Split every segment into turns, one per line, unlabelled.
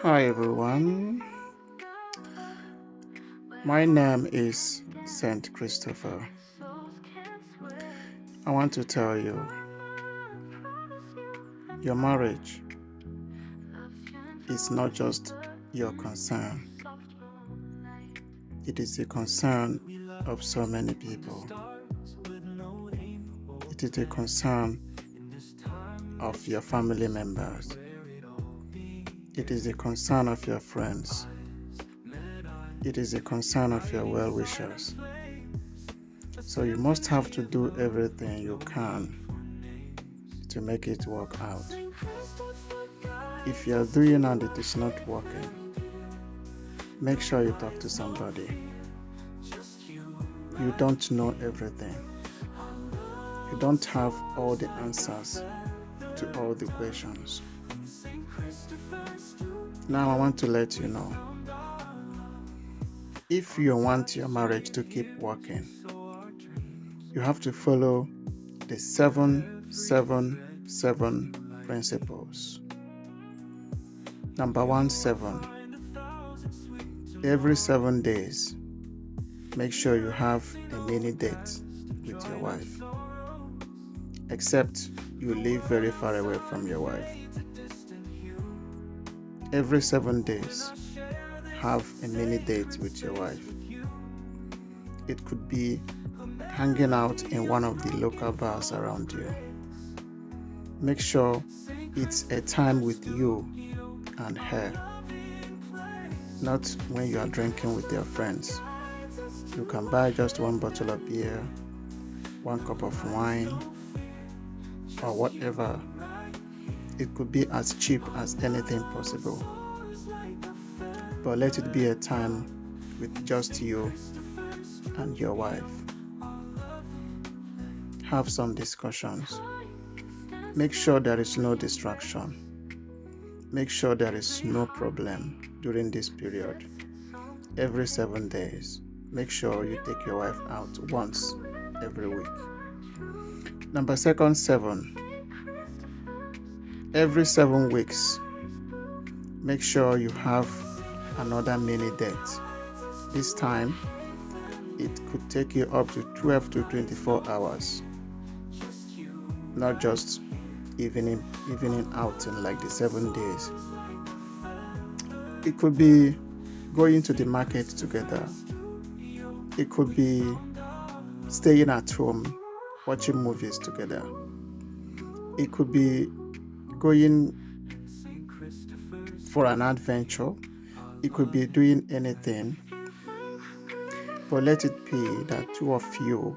Hi everyone, my name is Saint Christopher. I want to tell you, your marriage is not just your concern, it is the concern of so many people. It is the concern of your family members. It is the concern of your friends. It is the concern of your well-wishers. So you must have to do everything you can to make it work out. If you are doing and it is not working, make sure you talk to somebody. You don't know everything. You don't have all the answers to all the questions. Now I want to let you know, if you want your marriage to keep working, you have to follow the 7-7-7 principles. Number 1, 7. Every 7 days, make sure you have a mini date with your wife. Except you live very far away from your wife. Every 7 days, have a mini date with your wife. It could be hanging out in one of the local bars around you. Make sure it's a time with you and her, not when you are drinking with your friends. You can buy just one bottle of beer, 1 cup of wine, or whatever. It could be as cheap as anything possible. But let it be a time with just you and your wife. Have some discussions. Make sure there is no distraction. Make sure there is no problem during this period. Every 7 days, make sure you take your wife out once every week. Number 7, every 7 weeks, make sure you have another mini date. This time, it could take you up to 12 to 24 hours. Not just evening outing like the 7 days. It could be going to the market together. It could be staying at home, watching movies together. It could be going for an adventure. It could be doing anything. But let it be that 2 of you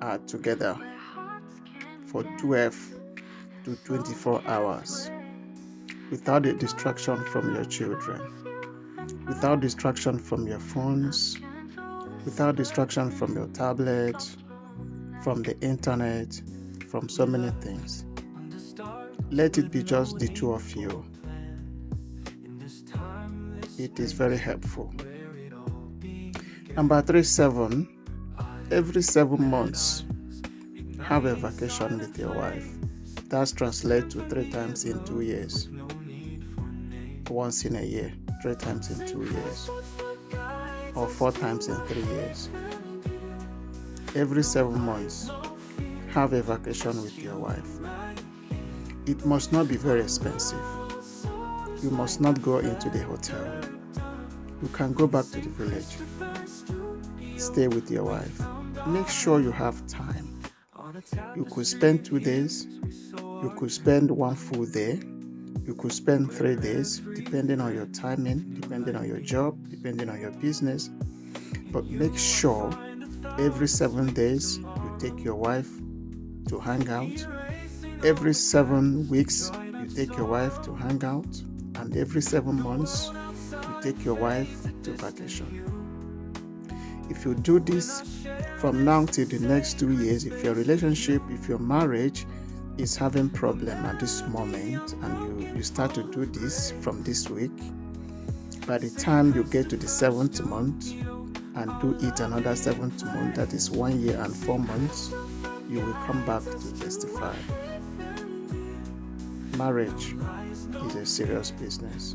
are together for 12 to 24 hours without a distraction from your children, without distraction from your phones, without distraction from your tablet, from the internet, from so many things. Let it be just the 2 of you. It is very helpful. Number 3, 7. Every 7 months, have a vacation with your wife. That translates to 3 times in 2 years. Once in a year, 3 times in 2 years. Or 4 times in 3 years. Every 7 months, have a vacation with your wife. It must not be very expensive. You must not go into the hotel. You can go back to the village. Stay with your wife. Make sure you have time. You could spend 2 days. You could spend 1 full day. You could spend 3 days, depending on your timing, depending on your job, depending on your business. But make sure every 7 days you take your wife to hang out. Every 7 weeks you take your wife to hang out. And every 7 months you take your wife to vacation. If you do this from now till the next 2 years, if your relationship, if your marriage is having problem at this moment and you start to do this from this week, by the time you get to the 7th month and do it another 7th month, that is 1 year and 4 months, you will come back to testify. Marriage is a serious business,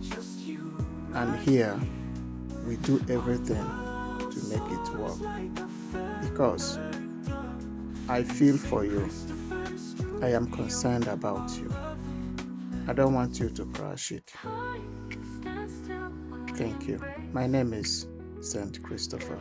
and here we do everything to make it work because I feel for you. I am concerned about you. I don't want you to crash it. Thank you. My name is Saint Christopher.